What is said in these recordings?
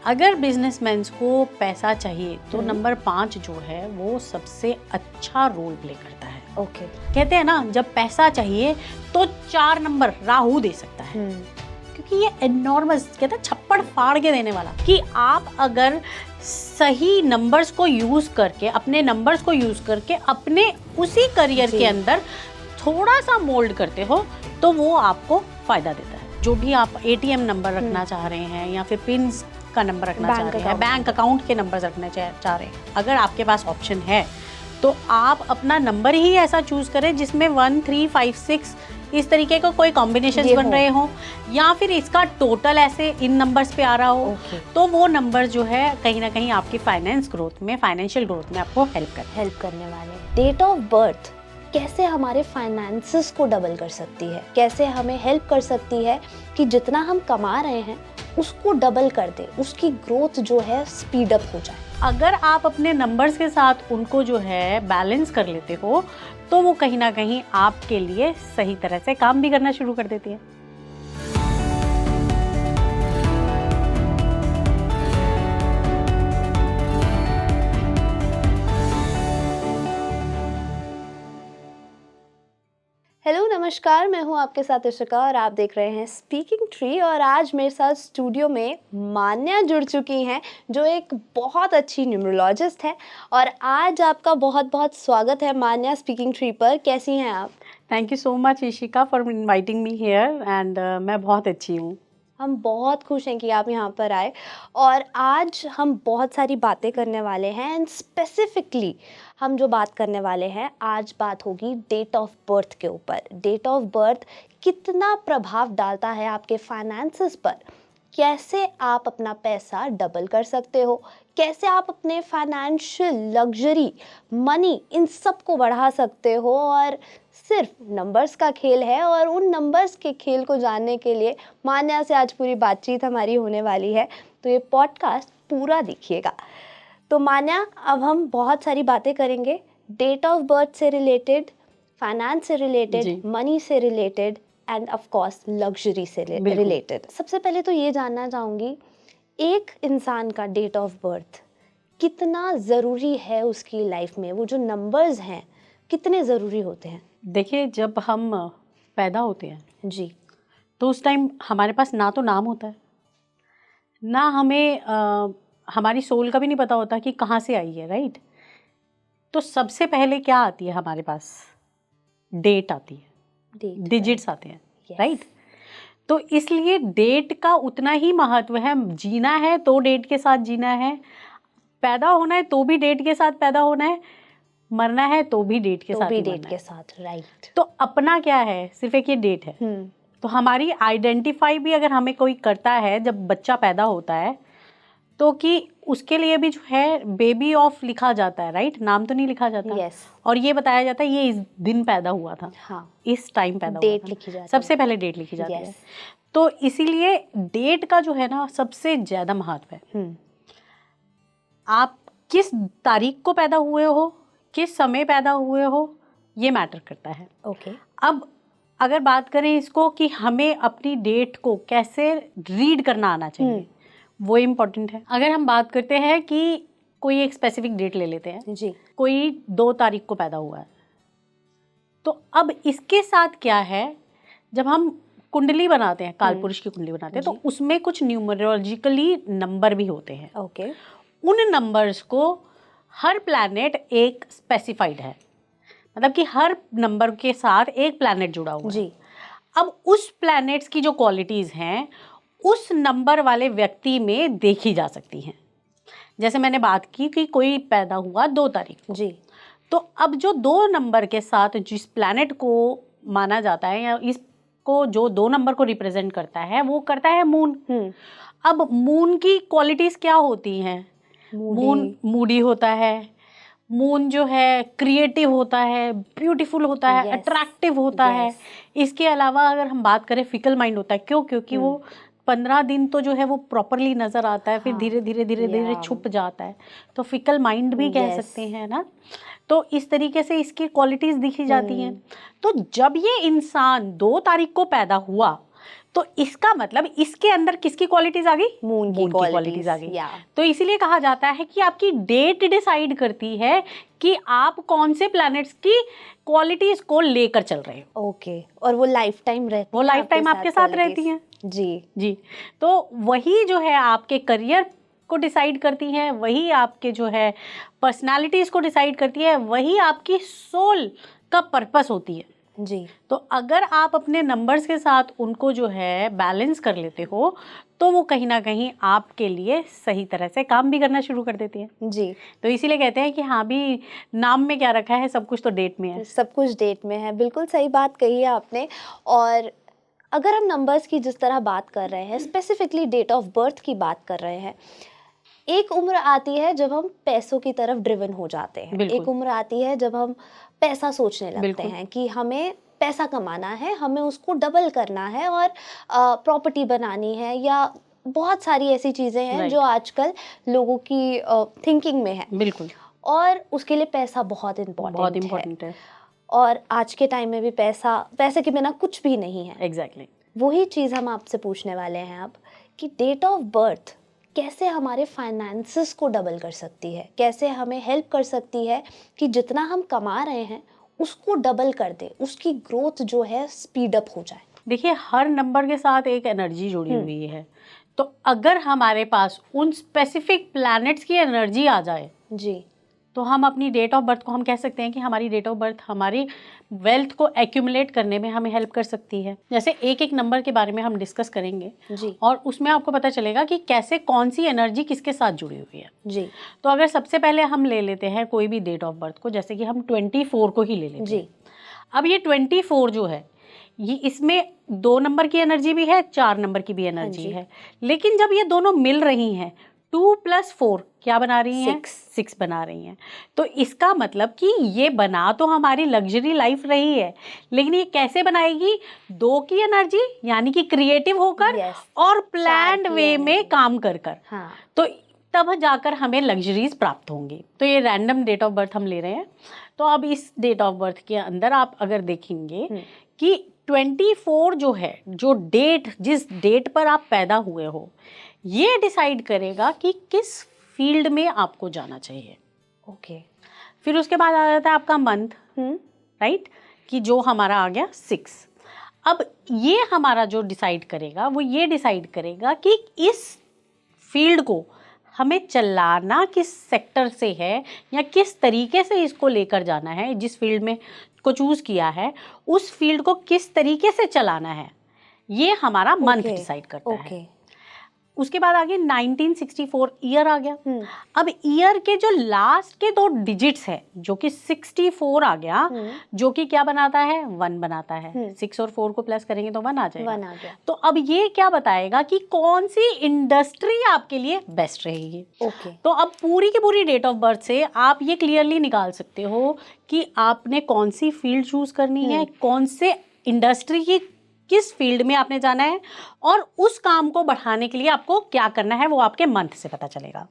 अगर बिजनेसमैन को पैसा चाहिए तो नंबर 5 जो है वो सबसे अच्छा रोल प्ले करता है। ओके। कहते हैं ना, जब पैसा चाहिए तो 4 नंबर राहु दे सकता है, क्योंकि ये एनॉर्मस, कहते हैं छप्पड़ फाड़ के देने वाला, कि आप अगर सही नंबर्स को यूज करके, अपने नंबर्स को यूज करके अपने उसी करियर के अंदर थोड़ा सा मोल्ड करते हो तो वो आपको फायदा देता है। जो भी आप एटीएम नंबर रखना चाह रहे हैं या फिर पिन का नंबर रखना चाह रहे हैं, बैंक अकाउंट के नंबर रखना चाह रहे हैं, अगर आपके पास ऑप्शन है तो आप अपना नंबर ही ऐसा चूज करें जिसमें 1, 3, 5, 6 इस तरीके का कोई कॉम्बिनेशन बन रहे हो, या फिर इसका टोटल ऐसे इन नंबर्स पे आ रहा हो। तो वो नंबर जो है कहीं ना कहीं आपकी फाइनेंस ग्रोथ में, फाइनेंशियल ग्रोथ में आपको हेल्प करने वाले। डेट ऑफ बर्थ कैसे हमारे फाइनेंसेस को डबल कर सकती है, कैसे हमें हेल्प कर सकती है कि जितना हम कमा रहे हैं उसको डबल कर दे, उसकी ग्रोथ जो है स्पीड अप हो जाए। अगर आप अपने नंबर्स के साथ उनको जो है बैलेंस कर लेते हो तो वो कहीं ना कहीं आपके लिए सही तरह से काम भी करना शुरू कर देती है। हेलो नमस्कार, मैं हूं आपके साथ इशिका और आप देख रहे हैं स्पीकिंग ट्री। और आज मेरे साथ स्टूडियो में मान्या जुड़ चुकी हैं, जो एक बहुत अच्छी न्यूमरोलॉजिस्ट है। और आज आपका बहुत बहुत स्वागत है मान्या स्पीकिंग ट्री पर। कैसी हैं आप? Thank you so much Ishika for inviting me here, and मैं बहुत अच्छी हूँ। हम बहुत खुश हैं कि आप यहाँ पर आए। और आज हम बहुत सारी बातें करने वाले हैं, एंड स्पेसिफिकली हम जो बात करने वाले हैं, आज बात होगी डेट ऑफ बर्थ के ऊपर। डेट ऑफ बर्थ कितना प्रभाव डालता है आपके फाइनेंसेस पर, कैसे आप अपना पैसा डबल कर सकते हो, कैसे आप अपने फाइनेंशियल लग्जरी, मनी, इन सब को बढ़ा सकते हो। और सिर्फ नंबर्स का खेल है, और उन नंबर्स के खेल को जानने के लिए मान्या से आज पूरी बातचीत हमारी होने वाली है, तो ये पॉडकास्ट पूरा देखिएगा। तो मान्या, अब हम बहुत सारी बातें करेंगे डेट ऑफ बर्थ से रिलेटेड, फाइनेंस से रिलेटेड, मनी से related, end of course luxury से रिलेटेड। सबसे पहले तो ये जानना चाहूँगी, एक इंसान का डेट ऑफ बर्थ कितना ज़रूरी है उसकी लाइफ में? वो जो नंबर्स हैं कितने ज़रूरी होते हैं? देखिए, जब हम पैदा होते हैं जी, तो उस टाइम हमारे पास ना तो नाम होता है, ना हमें हमारी सोल का भी नहीं पता होता कि कहाँ से आई है, राइट। तो सबसे पहले क्या आती है हमारे पास? डेट आती है, डिजिट्स आते हैं, राइट। तो इसलिए डेट का उतना ही महत्व है। जीना है तो डेट के साथ जीना है, पैदा होना है तो भी डेट के साथ पैदा होना है, मरना है तो भी डेट के साथ ही मरना है। राइट। तो अपना क्या है? सिर्फ एक ये डेट है। तो हमारी आइडेंटिफाई भी अगर हमें कोई करता है जब बच्चा पैदा होता है, तो कि उसके लिए भी जो है बेबी ऑफ लिखा जाता है, राइट। नाम तो नहीं लिखा जाता। yes. और ये बताया जाता है ये इस दिन पैदा हुआ था, हाँ, इस टाइम पैदा हुआ डेट था, लिखी जाती सबसे पहले डेट लिखी जाती yes. है। तो इसीलिए डेट का जो है ना सबसे ज्यादा महत्व है। आप किस तारीख को पैदा हुए हो, किस समय पैदा हुए हो, ये मैटर करता है। ओके। अब अगर बात करें इसको कि हमें अपनी डेट को कैसे रीड करना आना चाहिए, वो इम्पोर्टेंट है। अगर हम बात करते हैं कि कोई एक स्पेसिफिक डेट ले लेते हैं जी, कोई 2 तारीख को पैदा हुआ है, तो अब इसके साथ क्या है, जब हम कुंडली बनाते हैं, कालपुरुष की कुंडली बनाते हैं, तो उसमें कुछ न्यूमरोलॉजिकली नंबर भी होते हैं। ओके। उन नंबर्स को हर प्लैनेट एक स्पेसिफाइड है, मतलब कि हर नंबर के साथ एक प्लैनेट जुड़ा हुआ है। अब उस प्लैनेट्स की जो क्वालिटीज़ हैं उस नंबर वाले व्यक्ति में देखी जा सकती हैं। जैसे मैंने बात की कि कोई पैदा हुआ 2 तारीख को, जी, तो अब जो 2 नंबर के साथ जिस प्लैनेट को माना जाता है या इसको जो 2 नंबर को रिप्रेजेंट करता है वो करता है मून। अब मून की क्वालिटीज़ क्या होती हैं? मून मूडी होता है, मून जो है क्रिएटिव होता है, ब्यूटीफुल होता है, अट्रैक्टिव होता है। इसके अलावा अगर हम बात करें फिकल माइंड होता है। क्यों? क्योंकि वो 15 दिन तो जो है वो प्रॉपरली नजर आता है, फिर धीरे धीरे छुप जाता है, तो फिकल माइंड भी कह सकते हैं ना। तो इस तरीके से इसकी क्वालिटीज दिखी जाती हैं। तो जब ये इंसान 2 तारीख को पैदा हुआ तो इसका मतलब इसके अंदर किसकी क्वालिटीज आ गई? मून की क्वालिटीज आ गई। या तो इसीलिए कहा जाता है कि आपकी डेट डिसाइड करती है कि आप कौन से प्लैनेट्स की क्वालिटीज को लेकर चल रहे हो। ओके, और वो लाइफ टाइम रहती वो हैं लाइफ टाइम आपके साथ qualities? रहती हैं। जी जी, तो वही जो है आपके करियर को डिसाइड करती हैं, वही आपके जो है पर्सनालिटीज को डिसाइड करती है, वही आपकी सोल का पर्पस होती है। जी तो अगर आप अपने नंबर्स के साथ उनको जो है बैलेंस कर लेते हो तो वो कहीं ना कहीं आपके लिए सही तरह से काम भी करना शुरू कर देती है। जी, तो इसीलिए कहते हैं कि हाँ भी नाम में क्या रखा है, सब कुछ तो डेट में है। सब कुछ डेट में है, बिल्कुल सही बात कही है आपने। और अगर हम नंबर्स की जिस तरह बात कर रहे हैं, स्पेसिफिकली डेट ऑफ बर्थ की बात कर रहे हैं, एक उम्र आती है जब हम पैसों की तरफ ड्रिवन हो जाते हैं, बिल्कुल। एक उम्र आती है जब हम पैसा सोचने लगते बिल्कुल। हैं कि हमें पैसा कमाना है, हमें उसको डबल करना है और प्रॉपर्टी बनानी है, या बहुत सारी ऐसी चीज़ें हैं Right. जो आजकल लोगों की थिंकिंग में है, बिल्कुल, और उसके लिए पैसा बहुत बहुत इम्पोर्टेंट है। इम्पोर्टेंट है। और आज के टाइम में भी पैसे के बिना कुछ भी नहीं है। एग्जैक्टली। वही चीज़ हम आपसे पूछने वाले हैं अब, कि डेट ऑफ बर्थ कैसे हमारे फाइनेंसेस को डबल कर सकती है, कैसे हमें हेल्प कर सकती है कि जितना हम कमा रहे हैं उसको डबल कर दे, उसकी ग्रोथ जो है स्पीड अप हो जाए। देखिए, हर नंबर के साथ एक एनर्जी जुड़ी हुई है, तो अगर हमारे पास उन स्पेसिफिक प्लैनेट्स की एनर्जी आ जाए जी तो हम अपनी डेट ऑफ बर्थ को हम कह सकते हैं कि हमारी डेट ऑफ बर्थ हमारी वेल्थ को एक्यूमुलेट करने में हमें हेल्प कर सकती है। जैसे एक एक नंबर के बारे में हम डिस्कस करेंगे जी और उसमें आपको पता चलेगा कि कैसे कौन सी एनर्जी किसके साथ जुड़ी हुई है। जी तो अगर सबसे पहले हम ले लेते हैं कोई भी डेट ऑफ बर्थ को, जैसे कि हम 24 को ही ले लेते जी हैं। अब ये 24 जो है, ये इसमें 2 नंबर की एनर्जी भी है, 4 नंबर की भी एनर्जी जी। है, लेकिन जब ये दोनों मिल रही हैं 2 + 4 क्या बना रही हैं? 6 बना रही हैं। तो इसका मतलब कि ये बना तो हमारी लग्जरी लाइफ रही है, लेकिन ये कैसे बनाएगी? 2 की एनर्जी यानी कि क्रिएटिव होकर Yes. और प्लान्ड की वे में energy। काम कर कर, हाँ तो तब जाकर हमें लग्जरीज प्राप्त होंगी। तो ये रैंडम डेट ऑफ बर्थ हम ले रहे हैं। तो अब इस डेट ऑफ बर्थ के अंदर आप अगर देखेंगे कि 24 जो है, जो डेट, जिस डेट पर आप पैदा हुए हो, ये डिसाइड करेगा कि किस फील्ड में आपको जाना चाहिए। ओके फिर उसके बाद आ जाता है आपका मंथ, राइट, कि जो हमारा आ गया 6। अब ये हमारा जो डिसाइड करेगा, वो ये डिसाइड करेगा कि इस फील्ड को हमें चलाना किस सेक्टर से है, या किस तरीके से इसको लेकर जाना है। जिस फील्ड में को चूज़ किया है उस फील्ड को किस तरीके से चलाना है, ये हमारा मंथ डिसाइड करता है। उसके बाद आगे 1964 ईयर आ गया। अब ईयर के जो लास्ट के 2 डिजिट्स है, जो कि 64 आ गया, जो कि क्या बनाता है? 1 बनाता है। 6 और 4 को प्लस करेंगे तो 1 आ जाएगा। 1 आ गया। तो अब ये क्या बताएगा कि कौन सी इंडस्ट्री आपके लिए बेस्ट रहेगी। ओके तो अब पूरी की पूरी डेट ऑफ बर्थ से आप ये क्लियरली निकाल सकते हो कि आपने कौन सी फील्ड चूज करनी है, कौन से इंडस्ट्री की किस फील्ड में आपने जाना है, और उस काम को बढ़ाने के लिए आपको क्या करना है, वो आपके मंथ से पता चलेगा।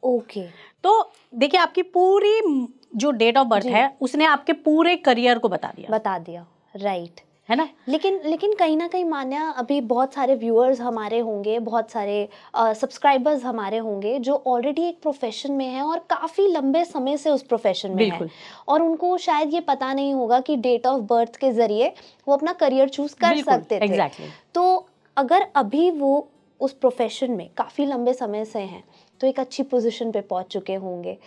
ओके तो देखिए, आपकी पूरी जो डेट ऑफ बर्थ है उसने आपके पूरे करियर को बता दिया, राइट, है ना। लेकिन कहीं ना कहीं मान्या, अभी बहुत सारे व्यूअर्स हमारे होंगे, बहुत सारे सब्सक्राइबर्स हमारे होंगे जो ऑलरेडी एक प्रोफेशन में हैं और काफ़ी लंबे समय से उस प्रोफेशन में हैं, और उनको शायद ये पता नहीं होगा कि डेट ऑफ बर्थ के ज़रिए वो अपना करियर चूज़ कर सकते थे। एग्जैक्टली। तो अगर अभी वो उस प्रोफेशन में काफ़ी लंबे समय से हैं तो एक अच्छी पोजीशन पे पहुंच चुके होंगे,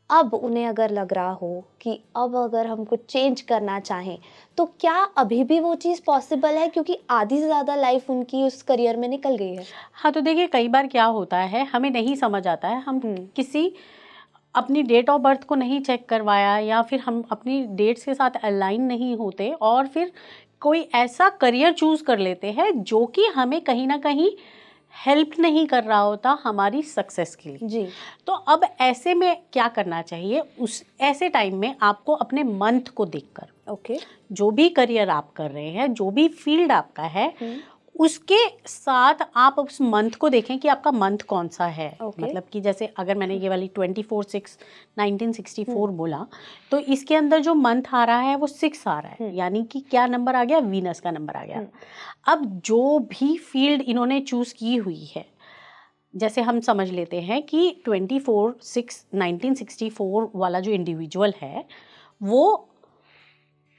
अब उन्हें अगर लग रहा हो कि अब अगर हम कुछ चेंज करना चाहें तो क्या अभी भी वो चीज़ पॉसिबल है, क्योंकि आधी से ज़्यादा लाइफ उनकी उस करियर में निकल गई है? हाँ, तो देखिए, कई बार क्या होता है, हमें नहीं समझ आता है, हम किसी अपनी डेट ऑफ बर्थ को नहीं चेक करवाया, या फिर हम अपनी डेट्स के साथ अलाइन नहीं होते, और फिर कोई ऐसा करियर चूज़ कर लेते हैं जो कि हमें कहीं ना कहीं हेल्प नहीं कर रहा होता हमारी सक्सेस के लिए। जी। तो अब ऐसे में क्या करना चाहिए? उस ऐसे टाइम में आपको अपने मंथ को देखकर, ओके जो भी करियर आप कर रहे हैं, जो भी फील्ड आपका है, उसके साथ आप उस मंथ को देखें कि आपका मंथ कौन सा है। Okay. मतलब कि जैसे अगर मैंने ये वाली 24/6/1964 बोला, तो इसके अंदर जो मंथ आ रहा है वो 6 आ रहा है, यानी कि क्या नंबर आ गया, वीनस का नंबर आ गया। अब जो भी फील्ड इन्होंने चूज की हुई है, जैसे हम समझ लेते हैं कि 24/6/1964 वाला जो इंडिविजुअल है वो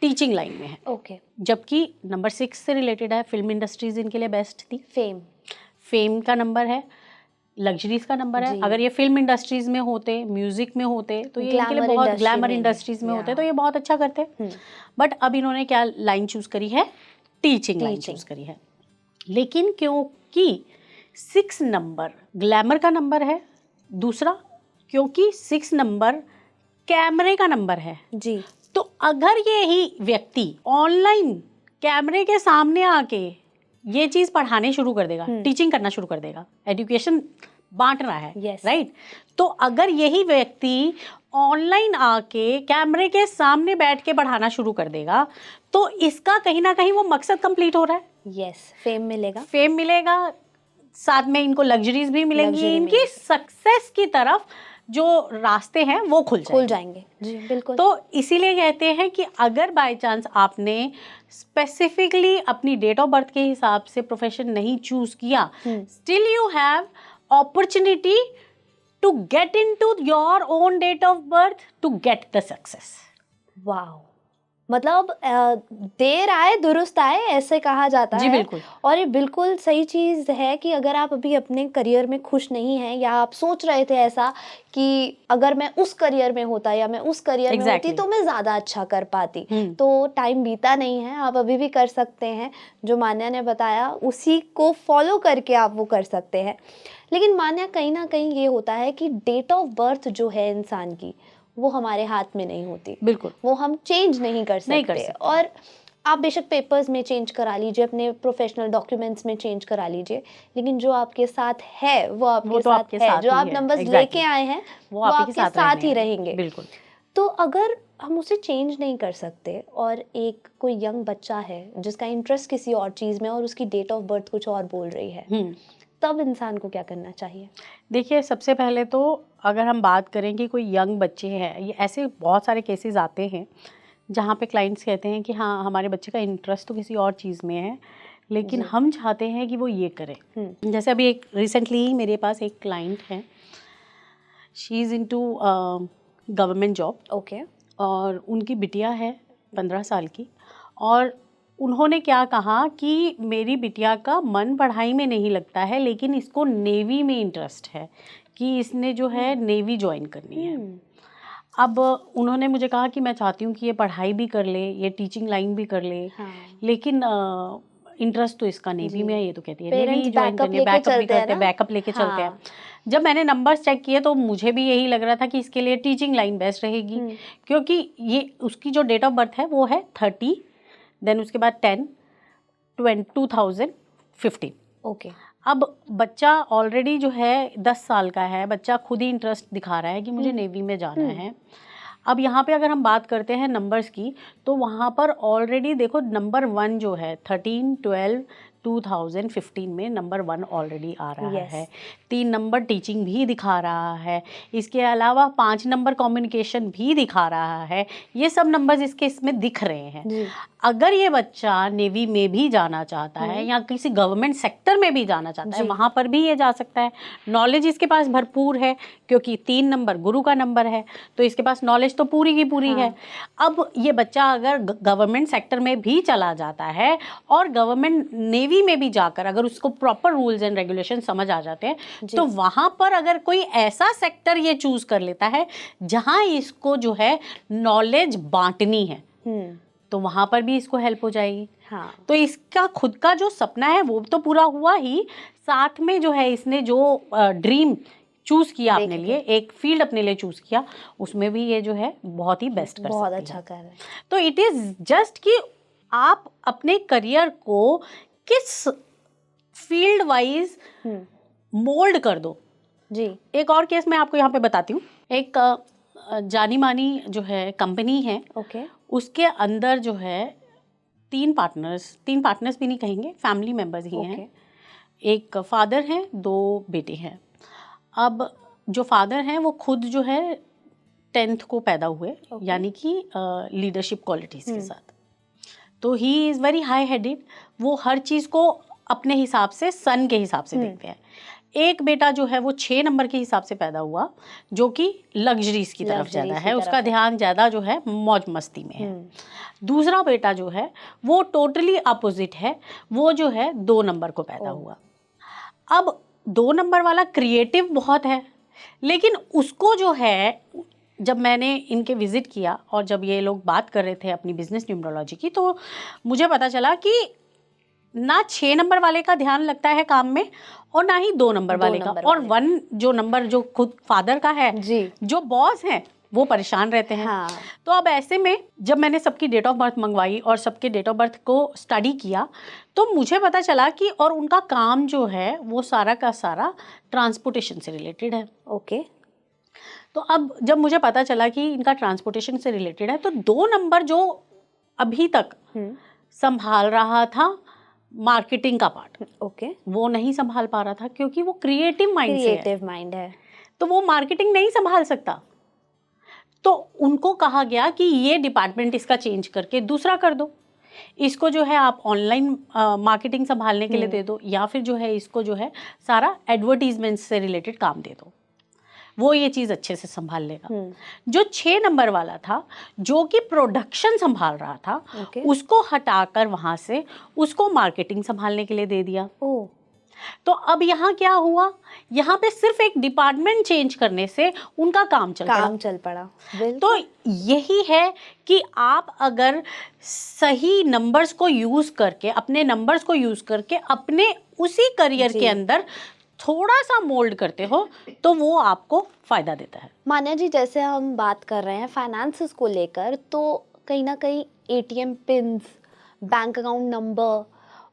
टीचिंग लाइन में है। ओके। जबकि नंबर 6 से रिलेटेड है, फिल्म इंडस्ट्रीज इनके लिए बेस्ट थी, फेम का नंबर है, लग्जरीज का नंबर है। अगर ये फिल्म इंडस्ट्रीज में होते, म्यूजिक में होते, तो ये इनके लिए बहुत, ग्लैमर इंडस्ट्रीज में होते तो ये बहुत अच्छा करते। बट अब इन्होंने क्या लाइन चूज करी है, टीचिंग लाइन चूज करी है। लेकिन क्योंकि 6 नंबर ग्लैमर का नंबर है, दूसरा क्योंकि 6 नंबर कैमरे का नंबर है जी, तो अगर यही व्यक्ति ऑनलाइन कैमरे के सामने आके ये चीज पढ़ाने शुरू कर देगा, टीचिंग करना शुरू कर देगा, एजुकेशन बांट रहा है, राइट? तो अगर यही व्यक्ति ऑनलाइन आके कैमरे के सामने बैठ के पढ़ाना शुरू कर देगा तो इसका कहीं ना कहीं वो मकसद कंप्लीट हो रहा है। यस, फेम मिलेगा, साथ में इनको लग्जरीज भी मिलेंगी, इनकी सक्सेस की तरफ जो रास्ते हैं वो खुल जाएंगे। जी बिल्कुल। तो इसीलिए कहते हैं कि अगर बाय चांस आपने स्पेसिफिकली अपनी डेट ऑफ बर्थ के हिसाब से प्रोफेशन नहीं चूज किया, still you have opportunity to get into your own date of birth to get the success. Wow, मतलब देर आए दुरुस्त आए, ऐसे कहा जाता जी, है। बिल्कुल। और ये बिल्कुल सही चीज़ है कि अगर आप अभी अपने करियर में खुश नहीं हैं, या आप सोच रहे थे ऐसा कि अगर मैं उस करियर में होता या मैं उस करियर में होती तो मैं ज़्यादा अच्छा कर पाती, तो टाइम बीता नहीं है, आप अभी भी कर सकते हैं। जो मान्या ने बताया उसी को फॉलो करके आप वो कर सकते हैं। लेकिन मान्या, कहीं ना कहीं ये होता है कि डेट ऑफ बर्थ जो है इंसान की, वो हमारे हाथ में नहीं होती। बिल्कुल, वो हम चेंज नहीं कर सकते। और आप बेशक पेपर्स में चेंज करा लीजिए, अपने प्रोफेशनल डॉक्यूमेंट्स में चेंज करा लीजिए, लेकिन जो आपके साथ है वो आपके साथ है। जो आप नंबर्स लेके आए हैं वो आपके साथ ही रहेंगे। बिल्कुल। तो अगर हम उसे चेंज नहीं कर सकते और एक कोई यंग बच्चा है जिसका इंटरेस्ट किसी और चीज़ में और उसकी डेट ऑफ बर्थ कुछ और बोल रही है, तब इंसान को क्या करना चाहिए? देखिए, सबसे पहले तो अगर हम बात करें कि कोई यंग बच्चे हैं, ये ऐसे बहुत सारे केसेस आते हैं जहाँ पे क्लाइंट्स कहते हैं कि हाँ, हमारे बच्चे का इंटरेस्ट तो किसी और चीज़ में है, लेकिन हम चाहते हैं कि वो ये करे। जैसे अभी एक रिसेंटली मेरे पास एक क्लाइंट है, she is into government job. Okay. और उनकी बिटिया है 15 साल की, और उन्होंने क्या कहा कि मेरी बिटिया का मन पढ़ाई में नहीं लगता है, लेकिन इसको नेवी में इंटरेस्ट है कि इसने जो है नेवी ज्वाइन करनी है। अब उन्होंने मुझे कहा कि मैं चाहती हूँ कि ये पढ़ाई भी कर ले, ये टीचिंग लाइन भी कर ले, लेकिन इंटरेस्ट तो इसका नेवी में है। ये तो कहती है नेवी ज्वाइन करनी है, बैकअप भी करते हैं, बैकअप लेके चलते हैं। जब मैंने नंबर्स चेक किए तो मुझे भी यही लग रहा था कि इसके लिए टीचिंग लाइन बेस्ट रहेगी, क्योंकि ये उसकी जो डेट ऑफ बर्थ है वो है 30, देन उसके बाद 10, 2015। ओके। अब बच्चा ऑलरेडी जो है 10 साल का है, बच्चा खुद ही इंटरेस्ट दिखा रहा है कि मुझे नेवी में जाना है। अब यहाँ पे अगर हम बात करते हैं नंबर्स की, तो वहाँ पर ऑलरेडी देखो नंबर 1 जो है 13/12/2015 में नंबर 1 ऑलरेडी आ रहा है। 3 नंबर टीचिंग भी दिखा रहा है, इसके अलावा 5 नंबर कम्युनिकेशन भी दिखा रहा है। ये सब नंबर्स इसके इसमें दिख रहे हैं। अगर ये बच्चा नेवी में भी जाना चाहता है या किसी गवर्नमेंट सेक्टर में भी जाना चाहता है, वहाँ पर भी ये जा सकता है। नॉलेज इसके पास भरपूर है, क्योंकि 3 नंबर गुरु का नंबर है, तो इसके पास नॉलेज तो पूरी की पूरी है। अब ये बच्चा अगर गवर्नमेंट सेक्टर में भी चला जाता है और गवर्नमेंट नेवी में भी जाकर अगर उसको प्रॉपर रूल्स एंड रेगुलेशन समझ आ जाते हैं, तो वहाँ पर अगर कोई ऐसा सेक्टर ये चूज कर लेता है जहाँ इसको जो है नॉलेज बांटनी है, तो वहाँ पर भी इसको हेल्प हो जाएगी। तो इसका खुद का जो सपना है वो तो पूरा हुआ ही, साथ में जो है इसने जो ड्रीम चूज किया अपने लिए, एक फील्ड अपने लिए चूज किया, उसमें भी ये जो है बहुत ही बेस्ट कर सकती है। बहुत अच्छा कर रहे हैं। तो इट इज जस्ट कि आप अपने करियर को किस फील्ड वाइज मोल्ड कर दो। जी। एक और केस मैं आपको यहाँ पे बताती हूँ। एक जानी मानी जो है कंपनी है, ओके। उसके अंदर जो है तीन पार्टनर्स भी नहीं कहेंगे, फैमिली मेंबर्स ही हैं। एक फादर हैं, 2 बेटे हैं। अब जो फादर हैं वो खुद जो है 10th को पैदा हुए, यानी कि लीडरशिप क्वालिटीज़ के साथ। तो he is very high headed, वो हर चीज़ को अपने हिसाब से, सन के हिसाब से देखते हैं। एक बेटा जो है वो 6 नंबर के हिसाब से पैदा हुआ, जो कि लग्जरीज की तरफ ज़्यादा है, उसका ध्यान ज़्यादा जो है मौज मस्ती में है। दूसरा बेटा जो है वो टोटली अपोजिट है, वो जो है 2 नंबर को पैदा हुआ। अब 2 नंबर वाला क्रिएटिव बहुत है, लेकिन उसको जो है, जब मैंने इनके विज़िट किया और जब ये लोग बात कर रहे थे अपनी बिजनेस न्यूमरोलॉजी की, तो मुझे पता चला कि ना 6 नंबर वाले का ध्यान लगता है काम में और ना ही 2 नंबर वाले का, और 1 जो नंबर जो खुद फादर का है जी, जो बॉस है, वो परेशान रहते हैं। हाँ। तो अब ऐसे में जब मैंने सबकी डेट ऑफ बर्थ मंगवाई और सबके डेट ऑफ बर्थ को स्टडी किया, तो मुझे पता चला कि और उनका काम जो है वो सारा का सारा ट्रांसपोर्टेशन से रिलेटेड है। ओके। तो अब जब मुझे पता चला कि इनका ट्रांसपोर्टेशन से रिलेटेड है, तो 2 नंबर जो अभी तक संभाल रहा था मार्केटिंग का पार्ट, वो नहीं संभाल पा रहा था, क्योंकि वो क्रिएटिव माइंड है, तो वो मार्केटिंग नहीं संभाल सकता। तो उनको कहा गया कि ये डिपार्टमेंट इसका चेंज करके दूसरा कर दो, इसको जो है आप ऑनलाइन मार्केटिंग संभालने के लिए दे दो, या फिर जो है इसको जो है सारा एडवर्टीजमेंट से रिलेटेड काम दे दो, वो ये चीज़ अच्छे से संभाल लेगा। जो 6 नंबर वाला था, जो कि प्रोडक्शन संभाल रहा था, उसको हटाकर वहाँ से उसको मार्केटिंग संभालने के लिए दे दिया। तो अब यहाँ क्या हुआ, यहाँ पे सिर्फ एक डिपार्टमेंट चेंज करने से उनका काम चल पड़ा। तो यही है कि आप अगर सही नंबर्स को यूज़ करके, अपने नंबर्स को यूज़ करके अपने उसी करियर के अंदर थोड़ा सा मोल्ड करते हो, तो वो आपको फ़ायदा देता है। मान्या जी, जैसे हम बात कर रहे हैं फाइनेंसेस को लेकर, तो कहीं ना कहीं ATM pins, bank account number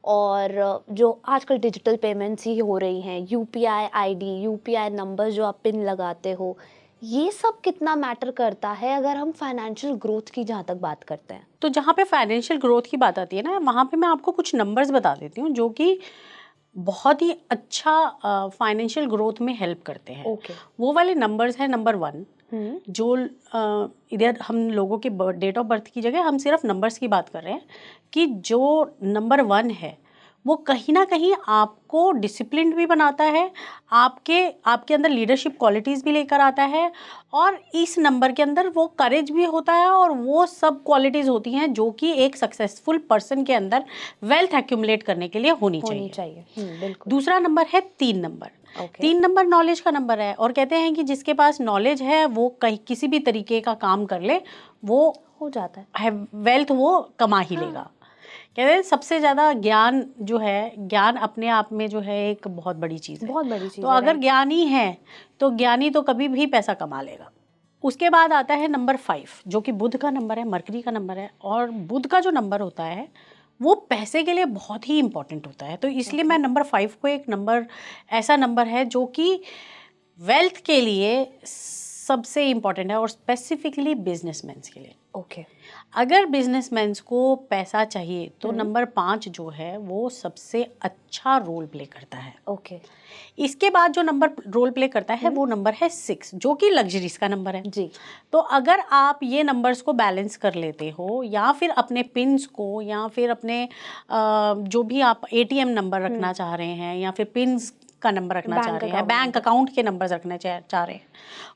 और जो आजकल डिजिटल पेमेंट्स ही हो रही हैं, UPI ID, UPI नंबर जो आप पिन लगाते हो, ये सब कितना मैटर करता है अगर हम फाइनेंशियल ग्रोथ की जहाँ तक बात करते हैं? तो जहाँ पे फाइनेंशियल ग्रोथ की बात आती है ना, वहाँ पे मैं आपको कुछ नंबर्स बता देती हूँ जो कि बहुत ही अच्छा फाइनेंशियल ग्रोथ में हेल्प करते हैं। वो वाले नंबर्स हैं, नंबर 1 जो इधर हम लोगों के डेट ऑफ बर्थ की जगह हम सिर्फ नंबर्स की बात कर रहे हैं, कि जो नंबर 1 है वो कहीं ना कहीं आपको डिसिप्लिन भी बनाता है, आपके अंदर लीडरशिप क्वालिटीज़ भी लेकर आता है, और इस नंबर के अंदर वो करेज भी होता है, और वो सब क्वालिटीज़ होती हैं जो कि एक सक्सेसफुल पर्सन के अंदर वेल्थ एक्यूमुलेट करने के लिए होनी चाहिए। बिल्कुल। दूसरा नंबर है 3 नंबर। 3 नंबर नॉलेज का नंबर है, और कहते हैं कि जिसके पास नॉलेज है वो किसी भी तरीके का काम कर ले, वो हो जाता है वेल्थ वो कमा ही लेगा। कहते हैं सबसे ज़्यादा ज्ञान जो है, ज्ञान अपने आप में जो है एक बहुत बड़ी चीज़ है, तो अगर ज्ञानी है तो ज्ञानी तो कभी भी पैसा कमा लेगा। उसके बाद आता है नंबर 5 जो कि बुध का नंबर है, मरकरी का नंबर है, और बुध का जो नंबर होता है वो पैसे के लिए बहुत ही इम्पोर्टेंट होता है। तो इसलिए मैं नंबर 5 को एक नंबर ऐसा नंबर है जो कि वेल्थ के लिए सबसे इम्पॉर्टेंट है, और स्पेसिफिकली बिजनेसमैन्स के लिए। अगर बिजनेसमैन्स को पैसा चाहिए तो नंबर 5 जो है वो सबसे अच्छा रोल प्ले करता है। इसके बाद जो नंबर रोल प्ले करता है वो नंबर है 6 जो कि लग्जरीज का नंबर है जी। तो अगर आप ये नंबर्स को बैलेंस कर लेते हो, या फिर अपने पिन्स को, या फिर अपने जो भी आप ATM नंबर रखना चाह रहे हैं, या फिर पिन्स का नंबर रखना चाह रहे हैं, बैंक अकाउंट के नंबर रखना चाह रहे हैं,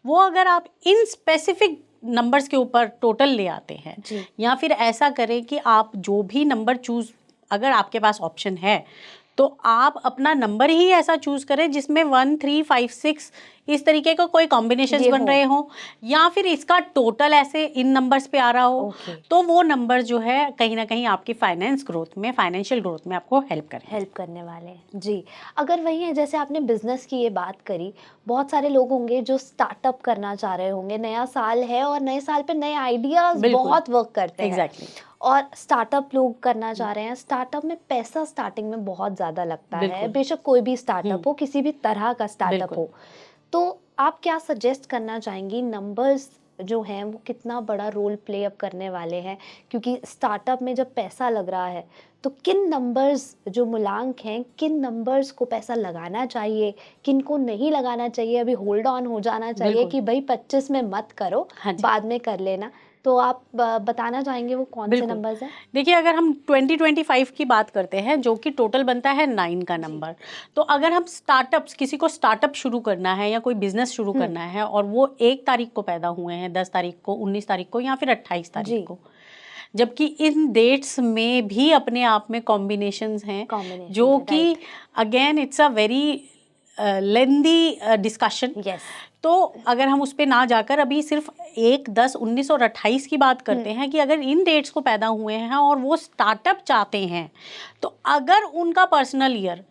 वो अगर आप इन स्पेसिफिक नंबर्स के ऊपर टोटल ले आते हैं, या फिर ऐसा करें कि आप जो भी नंबर चूज़, अगर आपके पास ऑप्शन है तो आप अपना नंबर ही ऐसा चूज़ करें जिसमें 1, 3, 5, 6 इस तरीके का कोई कॉम्बिनेशन बन रहे हो, या फिर इसका टोटल ऐसे इन नंबर्स पे आ रहा हो, तो वो नंबर जो है कहीं ना कहीं आपकी फाइनेंशियल ग्रोथ में आपको हेल्प करने वाले हैं जी। अगर वही है, जैसे आपने बिजनेस की ये बात करी, बहुत सारे लोग होंगे जो स्टार्टअप करना चाह रहे होंगे, नया साल है और नए साल पे नए आइडियाज बहुत वर्क करते हैं। और स्टार्टअप लोग करना चाह रहे हैं, स्टार्टअप में पैसा स्टार्टिंग में बहुत ज़्यादा लगता है, बेशक कोई भी स्टार्टअप हो, किसी भी तरह का स्टार्टअप हो, तो आप क्या सजेस्ट करना चाहेंगी नंबर्स जो हैं वो कितना बड़ा रोल प्ले अप करने वाले हैं, क्योंकि स्टार्टअप में जब पैसा लग रहा है तो किन नंबर्स जो मूलांक हैं, किन नंबर्स को पैसा लगाना चाहिए, किन को नहीं लगाना चाहिए, अभी होल्ड ऑन हो जाना चाहिए बिल्कुल। कि भाई 25 में मत करो, हाँ जी। बाद में कर लेना। तो आप बताना चाहेंगे वो कौन से बिल्कुल। नंबर्स हैं? देखिए, अगर हम 2025 की बात करते हैं, जो कि टोटल बनता है 9 का नंबर, तो अगर हम स्टार्टअप्स, किसी को स्टार्टअप शुरू करना है या कोई बिजनेस शुरू करना है और वो 1 तारीख को पैदा हुए हैं, 10 तारीख को, 19 तारीख को या फिर 28 जी। तारीख को, जबकि इन डेट्स में भी अपने आप में कॉम्बिनेशंस हैं, कॉम्बिनेशन जो कि again it's a very lengthy discussion. Yes. तो अगर हम उस पे ना जाकर अभी सिर्फ 1, 10, 19 और 28 की बात करते हैं कि अगर इन डेट्स को पैदा हुए हैं और वो स्टार्टअप चाहते हैं, तो अगर उनका पर्सनल ईयर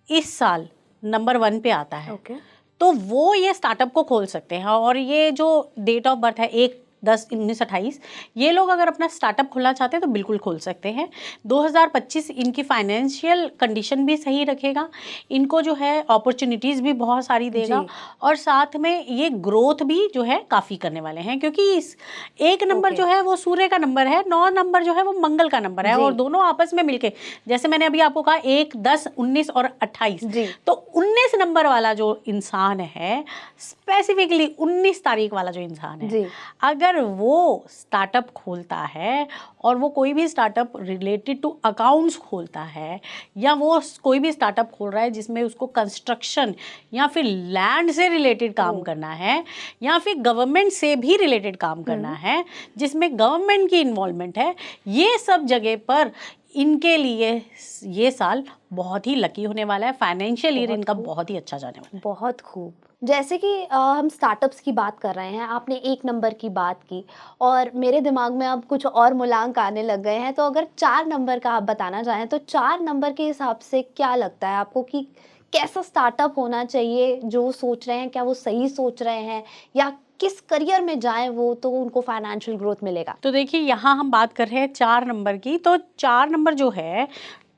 इस साल नंबर 1 पे आता है, ओके। तो वो ये स्टार्टअप को खोल सकते हैं। और ये जो डेट ऑफ बर्थ है 1, 10, 19, 28, ये लोग अगर अपना स्टार्टअप खोलना चाहते हैं तो बिल्कुल खोल सकते हैं। 2025 इनकी फाइनेंशियल कंडीशन भी सही रखेगा, इनको जो है अपॉर्चुनिटीज़ भी बहुत सारी देगा, और साथ में ये ग्रोथ भी जो है काफ़ी करने वाले हैं, क्योंकि इस 1 नंबर जो है वो सूर्य का नंबर है, 9 नंबर जो है वो मंगल का नंबर है, और दोनों आपस में मिलके, जैसे मैंने अभी आपको कहा 1, 10, 19 और 28, तो 19 नंबर वाला जो इंसान है, स्पेसिफिकली 19 तारीख वाला जो इंसान है, अगर वो स्टार्टअप खोलता है और वो कोई भी स्टार्टअप रिलेटेड टू अकाउंट्स खोलता है, या वो कोई भी स्टार्टअप खोल रहा है जिसमें उसको कंस्ट्रक्शन या फिर लैंड से रिलेटेड काम करना है, या फिर गवर्नमेंट से भी रिलेटेड काम करना है जिसमें गवर्नमेंट की इन्वॉल्वमेंट है, ये सब जगह पर इनके लिए ये साल बहुत ही लकी होने वाला है। फाइनेंशियल ईयर इनका बहुत ही अच्छा जाने वाला है। बहुत खूब। जैसे कि हम स्टार्टअप्स की बात कर रहे हैं, आपने 1 नंबर की बात की और मेरे दिमाग में अब कुछ और मूलांक आने लग गए हैं, तो अगर 4 नंबर का आप बताना चाहें तो 4 नंबर के हिसाब से क्या लगता है आपको कि कैसा स्टार्टअप होना चाहिए? जो सोच रहे हैं क्या वो सही सोच रहे हैं, या किस करियर में जाएं वो तो उनको फाइनेंशियल ग्रोथ मिलेगा? तो देखिए, यहाँ हम बात कर रहे हैं 4 नंबर की, तो 4 नंबर जो है,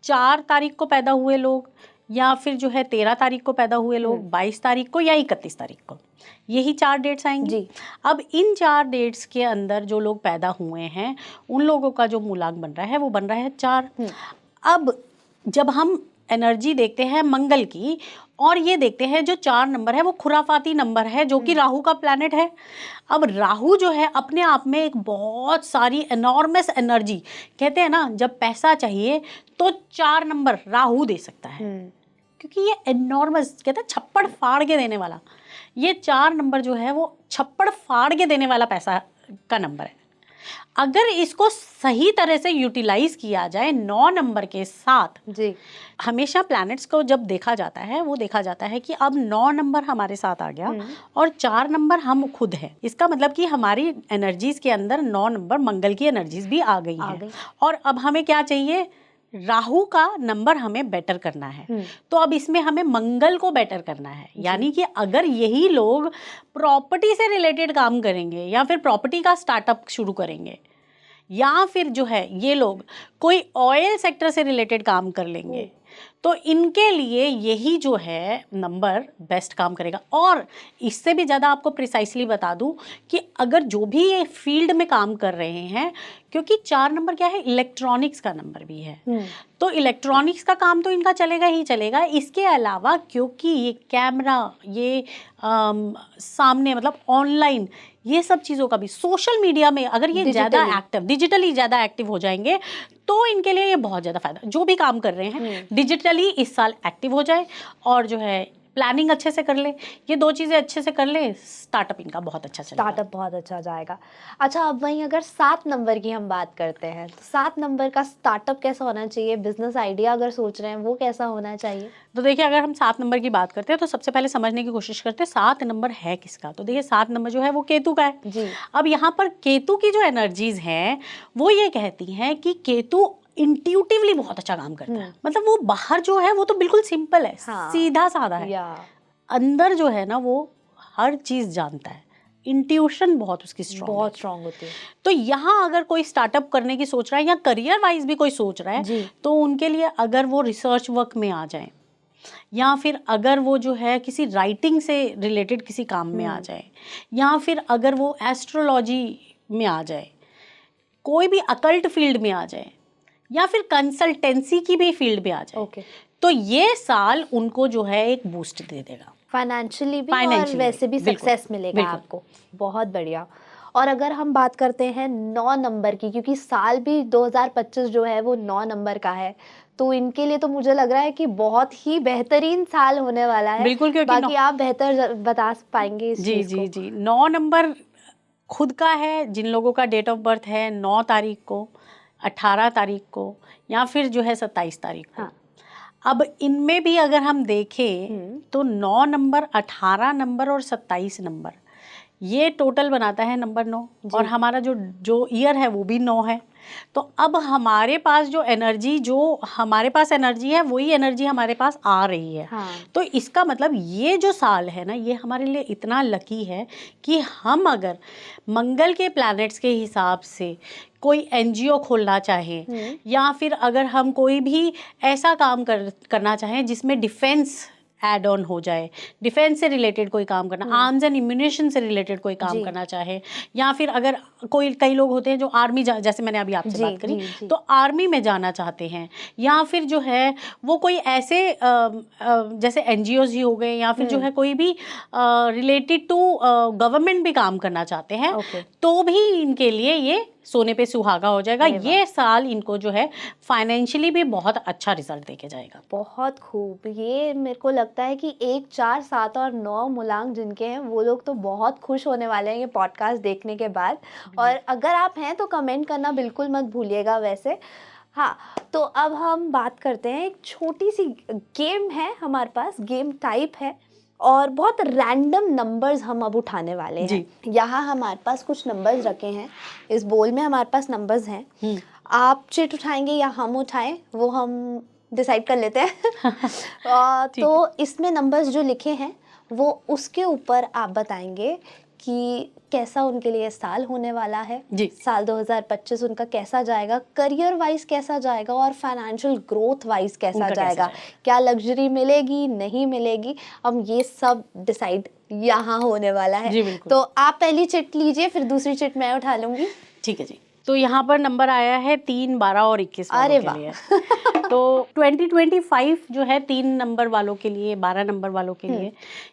4 तारीख को पैदा हुए लोग, या फिर जो है 13 तारीख को पैदा हुए लोग, 22 तारीख को या 31 तारीख को, यही 4 डेट्स आएंगी जी। अब इन 4 डेट्स के अंदर जो लोग पैदा हुए हैं, उन लोगों का जो मूलांक बन रहा है वो बन रहा है 4। अब जब हम एनर्जी देखते हैं मंगल की, और ये देखते हैं जो 4 नंबर है वो खुराफाती नंबर है, जो कि राहु का प्लैनेट है। अब राहु जो है अपने आप में एक बहुत सारी एनॉर्मस एनर्जी, कहते हैं ना जब पैसा चाहिए तो 4 नंबर राहु दे सकता है, क्योंकि ये एनॉर्मस, कहते हैं छप्पड़ फाड़ के देने वाला, ये 4 नंबर जो है वो छप्पड़ फाड़ के देने वाला पैसा का नंबर है। अगर इसको सही तरह से यूटिलाइज किया जाए 9 नंबर के साथ, जी। हमेशा प्लैनेट्स को जब देखा जाता है वो देखा जाता है कि अब 9 नंबर हमारे साथ आ गया और 4 नंबर हम खुद हैं। इसका मतलब कि हमारी एनर्जीज के अंदर 9 नंबर मंगल की एनर्जीज भी आ गई हैं, और अब हमें क्या चाहिए, राहु का नंबर हमें बेटर करना है। तो अब इसमें हमें मंगल को बेटर करना है, यानी कि अगर यही लोग प्रॉपर्टी से रिलेटेड काम करेंगे, या फिर प्रॉपर्टी का स्टार्टअप शुरू करेंगे, या फिर जो है ये लोग कोई ऑयल सेक्टर से रिलेटेड काम कर लेंगे, तो इनके लिए यही जो है नंबर बेस्ट काम करेगा। और इससे भी ज़्यादा आपको प्रिसाइसली बता दूं कि अगर जो भी ये फील्ड में काम कर रहे हैं, क्योंकि 4 नंबर क्या है, इलेक्ट्रॉनिक्स का नंबर भी है, तो इलेक्ट्रॉनिक्स का काम तो इनका चलेगा ही चलेगा। इसके अलावा क्योंकि ये कैमरा, ये सामने मतलब ऑनलाइन, ये सब चीज़ों का भी, सोशल मीडिया में अगर ये ज़्यादा एक्टिव, डिजिटली ज़्यादा एक्टिव हो जाएंगे, तो इनके लिए ये बहुत ज़्यादा फायदा, जो भी काम कर रहे हैं डिजिटली इस साल एक्टिव हो जाए, और जो है प्लानिंग अच्छे से कर ले, ये 2 चीज़ें अच्छे से कर ले, स्टार्टअप इनका बहुत अच्छा चलेगा। स्टार्टअप बहुत अच्छा जाएगा। अच्छा, अब वहीं अगर 7 नंबर की हम बात करते हैं, तो 7 नंबर का स्टार्टअप कैसा होना चाहिए? बिजनेस आइडिया अगर सोच रहे हैं वो कैसा होना चाहिए? तो देखिए, अगर हम 7 नंबर की बात करते हैं तो सबसे पहले समझने की कोशिश करते हैं 7 नंबर है किसका। तो देखिए 7 नंबर जो है वो केतु का है जी। अब यहाँ पर केतु की जो एनर्जीज हैं वो ये कहती हैं कि केतु इंट्यूटिवली बहुत अच्छा काम करता है। मतलब वो बाहर जो है वो तो बिल्कुल सिंपल है, सीधा साधा है, अंदर जो है ना वो हर चीज जानता है, इंट्यूशन बहुत उसकी बहुत स्ट्रांग होती है। तो यहाँ अगर कोई स्टार्टअप करने की सोच रहा है या करियर वाइज भी कोई सोच रहा है, तो उनके लिए अगर वो रिसर्च वर्क में आ जाए, या फिर अगर वो जो है किसी राइटिंग से रिलेटेड किसी काम में आ जाए, या फिर अगर वो एस्ट्रोलॉजी में आ जाए, कोई भी अकल्ट फील्ड में आ जाए, या फिर कंसल्टेंसी की भी फील्ड में आ जाए, तो ये साल उनको जो है एक बूस्ट दे देगा, फाइनेंशियली भी और वैसे भी सक्सेस मिलेगा आपको। बहुत बढ़िया। और अगर हम बात करते हैं 9 नंबर की, क्योंकि साल भी 2025 जो है वो 9 नंबर का है, तो इनके लिए तो मुझे लग रहा है कि बहुत ही बेहतरीन साल होने वाला है। बिल्कुल, क्योंकि बाकी आप बेहतर बता पाएंगे इस चीज़ को। जी 9 नंबर खुद का है, जिन लोगों का डेट ऑफ बर्थ है 9 तारीख को, 18 तारीख को, या फिर जो है 27 तारीख को। हाँ। अब इनमें भी अगर हम देखें तो 9 नंबर, 18 नंबर और 27 नंबर, ये टोटल बनाता है नंबर 9, और हमारा जो ईयर है वो भी 9 है। तो अब हमारे पास जो हमारे पास एनर्जी है, वही एनर्जी हमारे पास आ रही है। हाँ। तो इसका मतलब ये जो साल है ना, ये हमारे लिए इतना लकी है कि हम अगर मंगल के प्लैनेट्स के हिसाब से कोई एनजीओ खोलना चाहें, या फिर अगर हम कोई भी ऐसा काम करना चाहें जिसमें डिफेंस ऐड ऑन हो जाए, डिफेंस से रिलेटेड कोई काम करना, आर्म्स एंड इम्यूनेशन से रिलेटेड कोई काम करना चाहे, या फिर अगर कई लोग होते हैं जो आर्मी, जैसे मैंने अभी आपसे बात करी, तो आर्मी में जाना चाहते हैं, या फिर जो है वो कोई ऐसे जैसे एनजीओज ही हो गए, या फिर जो है कोई भी रिलेटेड टू गवर्नमेंट भी काम करना चाहते हैं, तो भी इनके लिए ये सोने पे सुहागा हो जाएगा। ये साल इनको जो है फाइनेंशियली भी बहुत अच्छा रिजल्ट देके जाएगा। बहुत खूब। ये मेरे को लगता है कि 1, 4, 7 और 9 मूलांक जिनके हैं वो लोग तो बहुत खुश होने वाले हैं ये पॉडकास्ट देखने के बाद। और अगर आप हैं तो कमेंट करना बिल्कुल मत भूलिएगा। वैसे हाँ, तो अब हम बात करते हैं, एक छोटी सी गेम है हमारे पास, गेम टाइप है, और बहुत रैंडम नंबर्स हम अब उठाने वाले हैं। यहाँ हमारे पास कुछ नंबर्स रखे हैं, इस बोल में हमारे पास नंबर्स हैं। आप चिट उठाएंगे या हम उठाएं, वो हम डिसाइड कर लेते हैं। तो इसमें नंबर्स जो लिखे हैं वो उसके ऊपर आप बताएंगे कि कैसा उनके लिए साल होने वाला है। साल 2025 उनका कैसा जाएगा, करियर वाइज कैसा जाएगा, और फाइनेंशियल ग्रोथ वाइज कैसा जाएगा, क्या लग्जरी मिलेगी नहीं मिलेगी, अब ये सब डिसाइड यहाँ होने वाला है। तो आप पहली चिट लीजिए, फिर दूसरी चिट मैं उठा लूंगी। ठीक है जी। तो यहाँ पर नंबर आया है 3, 12 और 21 वालों के लिए। तो 2025 जो है 3 नंबर वालों के लिए, 12 नंबर वालों के लिए,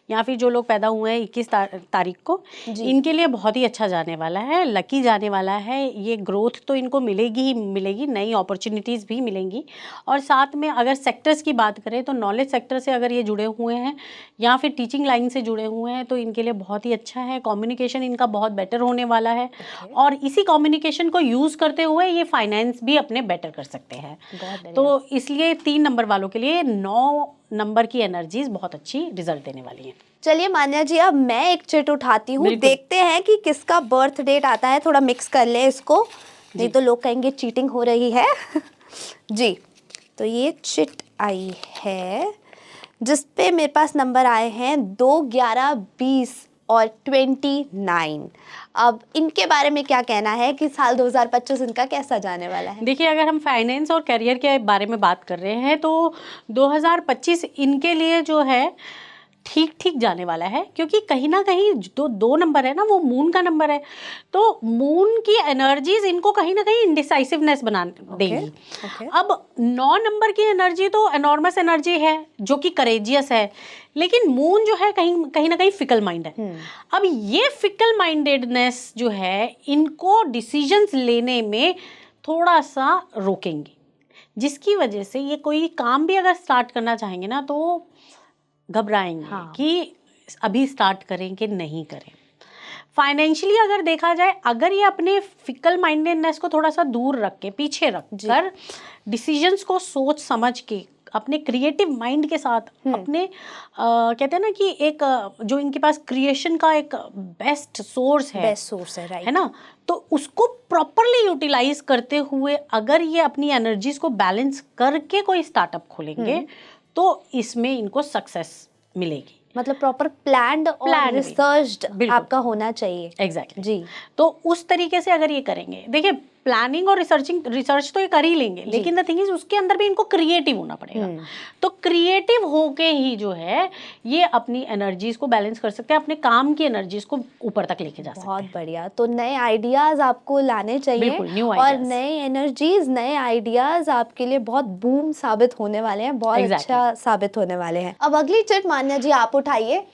या फिर जो लोग पैदा हुए हैं 21 तारीख को, इनके लिए बहुत ही अच्छा जाने वाला है, लकी जाने वाला है। ये ग्रोथ तो इनको मिलेगी ही मिलेगी, नई अपॉर्चुनिटीज़ भी मिलेंगी। और साथ में अगर सेक्टर्स की बात करें तो नॉलेज सेक्टर से अगर ये जुड़े हुए हैं या फिर टीचिंग लाइन से जुड़े हुए हैं तो इनके लिए बहुत ही अच्छा है। कम्युनिकेशन इनका बहुत बेटर होने वाला है, और इसी कम्युनिकेशन को यूज़ करते हुए ये फाइनेंस भी अपने बेटर कर सकते हैं। तो इसलिए 3 नंबर वालों के लिए 9 नंबर की एनर्जीज बहुत अच्छी रिजल्ट देने वाली हैं। चलिए मान्या जी, अब मैं एक चिट उठाती हूँ, देखते हैं कि किसका बर्थ डेट आता है। थोड़ा मिक्स कर ले इसको, नहीं तो लोग कहेंगे चीटिंग हो रही है। जी, तो ये चिट आई है जिस पे मेरे पास नंबर आए हैं 2, 11, 20 और 29। अब इनके बारे में क्या कहना है कि साल 2025 इनका कैसा जाने वाला है? देखिए, अगर हम फाइनेंस और करियर के बारे में बात कर रहे हैं तो 2025 इनके लिए जो है ठीक ठीक जाने वाला है, क्योंकि कहीं ना कहीं जो 2 नंबर है ना, वो मून का नंबर है। तो मून की एनर्जीज इनको कहीं ना कहीं इंडिसाइसिवनेस बना देगी। अब 9 नंबर की एनर्जी तो एनॉर्मस एनर्जी है जो कि करेजियस है, लेकिन मून जो है कहीं ना कहीं फिकल माइंड है। अब ये फिकल माइंडेडनेस जो है इनको डिसीजंस लेने में थोड़ा सा रोकेंगी, जिसकी वजह से ये कोई काम भी अगर स्टार्ट करना चाहेंगे ना तो घबराएंगे कि अभी स्टार्ट करें कि नहीं करें। फाइनेंशियली अगर देखा जाए, अगर ये अपने फिकल माइंडेडनेस को थोड़ा सा दूर रख के, पीछे रख कर डिसीजंस को सोच समझ के अपने क्रिएटिव माइंड के साथ अपने कहते हैं ना कि एक जो इनके पास क्रिएशन का एक बेस्ट सोर्स है, राइट है ना, तो उसको प्रॉपरली यूटिलाइज करते हुए अगर ये अपनी एनर्जीज को बैलेंस करके कोई स्टार्टअप खोलेंगे तो इसमें इनको सक्सेस मिलेगी। मतलब प्रॉपर प्लान्ड और रिसर्च्ड आपका होना चाहिए। एग्जैक्टली जी। तो उस तरीके से अगर ये करेंगे, देखिए प्लानिंग और रिसर्च तो ये कर ही लेंगे, लेकिन द थिंग इज उसके अंदर भी इनको क्रिएटिव होना पड़ेगा। तो क्रिएटिव होके ही जो है ये अपनी एनर्जीज को बैलेंस कर सकते हैं, अपने काम की एनर्जीज को ऊपर तक लेके जा सकते हैं। बहुत बढ़िया। तो नए आइडियाज आपको लाने चाहिए, बिल्कुल, न्यू और आइडियाज, नए एनर्जीज, नए आइडियाज आपके लिए बहुत बूम साबित होने वाले हैं, बहुत अच्छा साबित होने वाले हैं। अब अगली चिट मान्या जी आप उठाइए।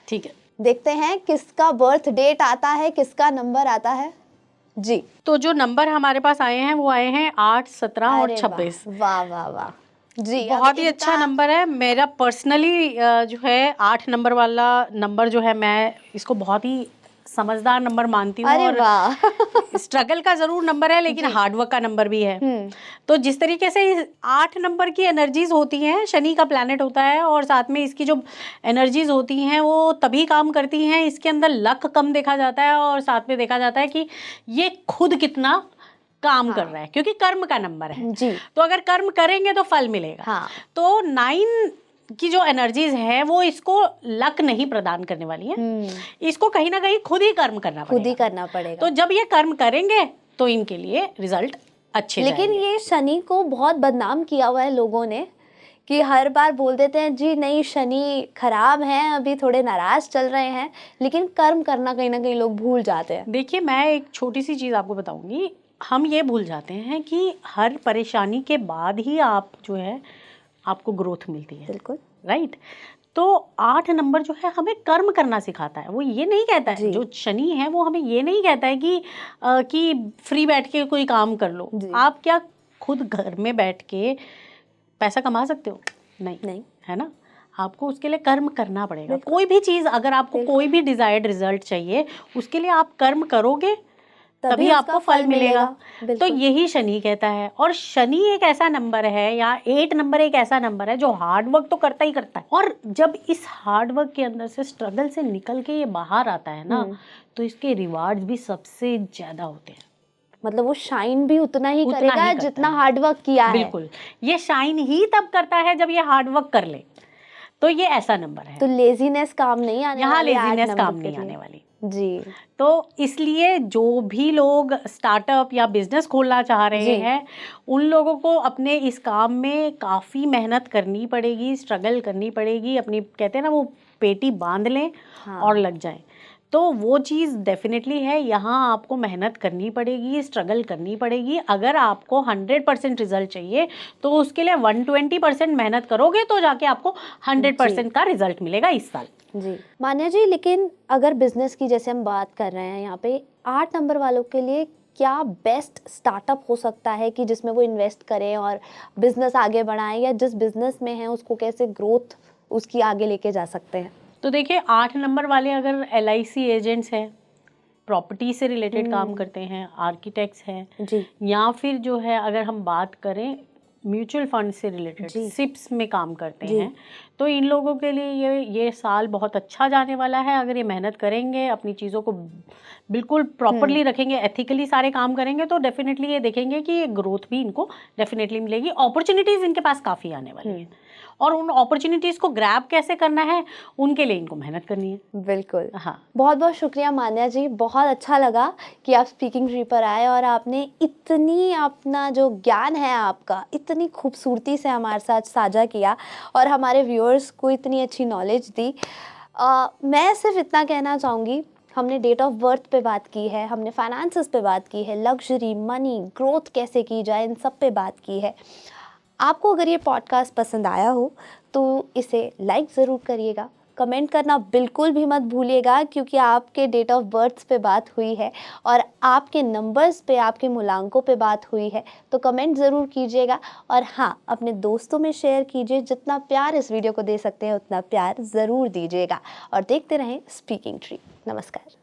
ठीक है, देखते हैं किसका बर्थ डेट आता है, किसका नंबर आता है जी। तो जो नंबर हमारे पास आए हैं वो आए हैं 8, 17 और 26। वाह वाह वाह जी, बहुत ही अच्छा नंबर है। मेरा पर्सनली जो है 8 नंबर वाला नंबर जो है, मैं इसको बहुत ही समझदार नंबर मानती हूँ। अरे और वाह स्ट्रगल का जरूर नंबर है, लेकिन हार्डवर्क का नंबर भी है। तो जिस तरीके से 8 नंबर की एनर्जीज होती हैं, शनि का प्लैनेट होता है, और साथ में इसकी जो एनर्जीज होती हैं वो तभी काम करती हैं, इसके अंदर लक कम देखा जाता है, और साथ में देखा जाता है कि ये खुद कितना काम कर रहा है, क्योंकि कर्म का नंबर है जी। तो अगर कर्म करेंगे तो फल मिलेगा। हाँ। तो 9 की जो एनर्जीज है वो इसको लक नहीं प्रदान करने वाली है, इसको कहीं ना कहीं खुद ही कर्म करना पड़ेगा, खुद ही करना पड़ेगा। तो जब ये कर्म करेंगे तो इनके लिए रिजल्ट अच्छे लेकिन जाएंगे। ये शनि को बहुत बदनाम किया हुआ है लोगों ने, कि हर बार बोल देते हैं जी नहीं शनि खराब हैं, अभी थोड़े नाराज चल रहे हैं, लेकिन कर्म करना कहीं ना कहीं लोग भूल जाते हैं। देखिए, मैं एक छोटी सी चीज़ आपको बताऊंगी, हम ये भूल जाते हैं कि हर परेशानी के बाद ही आप जो है आपको ग्रोथ मिलती है। बिल्कुल राइट। तो 8 नंबर जो है हमें कर्म करना सिखाता है, वो ये नहीं कहता है, जो शनि है वो हमें ये नहीं कहता है कि फ्री बैठ के कोई काम कर लो। आप क्या खुद घर में बैठ के पैसा कमा सकते हो? नहीं, है ना। आपको उसके लिए कर्म करना पड़ेगा। कोई भी चीज़, अगर आपको कोई भी डिजायर्ड रिजल्ट चाहिए, उसके लिए आप कर्म करोगे तभी आपको फल मिलेगा। तो यही शनि कहता है। और शनि एक ऐसा नंबर है, या 8 नंबर एक ऐसा नंबर है जो हार्ड वर्क तो करता ही करता है, और जब इस हार्ड वर्क के अंदर से, स्ट्रगल से निकल के ये बाहर आता है ना, तो इसके रिवार्ड्स भी सबसे ज्यादा होते हैं। मतलब वो शाइन भी उतना ही करेगा जितना हार्ड वर्क किया है। बिल्कुल, ये शाइन ही तब करता है जब ये हार्ड वर्क कर ले। तो ये ऐसा नंबर है। तो लेजीनेस काम नहीं आने यहाँ, वाली, लेजीनेस काम नहीं आने वाली जी। तो इसलिए जो भी लोग स्टार्टअप या बिजनेस खोलना चाह रहे हैं, उन लोगों को अपने इस काम में काफ़ी मेहनत करनी पड़ेगी, स्ट्रगल करनी पड़ेगी, अपनी कहते हैं ना वो पेटी बांध लें और लग जाएं। तो वो चीज़ डेफिनेटली है, यहाँ आपको मेहनत करनी पड़ेगी, स्ट्रगल करनी पड़ेगी। अगर आपको 100% रिजल्ट चाहिए तो उसके लिए 120% मेहनत करोगे तो जाके आपको 100% का रिजल्ट मिलेगा इस साल। जी मान्या जी, लेकिन अगर बिजनेस की जैसे हम बात कर रहे हैं यहाँ पे, 8 नंबर वालों के लिए क्या बेस्ट स्टार्टअप हो सकता है कि जिसमें वो इन्वेस्ट करें और बिजनेस आगे बढ़ाएं, या जिस बिजनेस में हैं उसको कैसे ग्रोथ उसकी आगे लेके जा सकते हैं? तो देखिए, 8 नंबर वाले अगर LIC एजेंट्स हैं, प्रॉपर्टी से रिलेटेड काम करते हैं, आर्किटेक्ट्स हैं जी, या फिर जो है अगर हम बात करें म्यूचुअल फंड से रिलेटेड सिप्स में काम करते हैं, तो इन लोगों के लिए ये साल बहुत अच्छा जाने वाला है। अगर ये मेहनत करेंगे, अपनी चीज़ों को बिल्कुल प्रॉपरली रखेंगे, एथिकली सारे काम करेंगे, तो डेफिनेटली ये देखेंगे कि ये ग्रोथ भी इनको डेफिनेटली मिलेगी। अपॉर्चुनिटीज़ इनके पास काफ़ी आने वाली हैं, और उन अपॉर्चुनिटीज़ को ग्रैब कैसे करना है उनके लिए इनको मेहनत करनी है। बिल्कुल। हाँ, बहुत बहुत शुक्रिया मान्या जी, बहुत अच्छा लगा कि आप स्पीकिंग ट्री पर आए और आपने इतनी अपना जो ज्ञान है आपका इतनी खूबसूरती से हमारे साथ साझा किया और हमारे व्यूअर्स को इतनी अच्छी नॉलेज दी। मैं सिर्फ इतना कहना चाहूँगी, हमने डेट ऑफ बर्थ पे बात की है, हमने फाइनेंसेस पे बात की है, लग्जरी, मनी, ग्रोथ कैसे की जाए, इन सब पे बात की है। आपको अगर ये पॉडकास्ट पसंद आया हो तो इसे लाइक ज़रूर करिएगा, कमेंट करना बिल्कुल भी मत भूलिएगा, क्योंकि आपके डेट ऑफ बर्थ पे बात हुई है और आपके नंबर्स पे, आपके मूलांकों पे बात हुई है, तो कमेंट ज़रूर कीजिएगा। और हाँ, अपने दोस्तों में शेयर कीजिए, जितना प्यार इस वीडियो को दे सकते हैं उतना प्यार ज़रूर दीजिएगा, और देखते रहें स्पीकिंग ट्री। नमस्कार।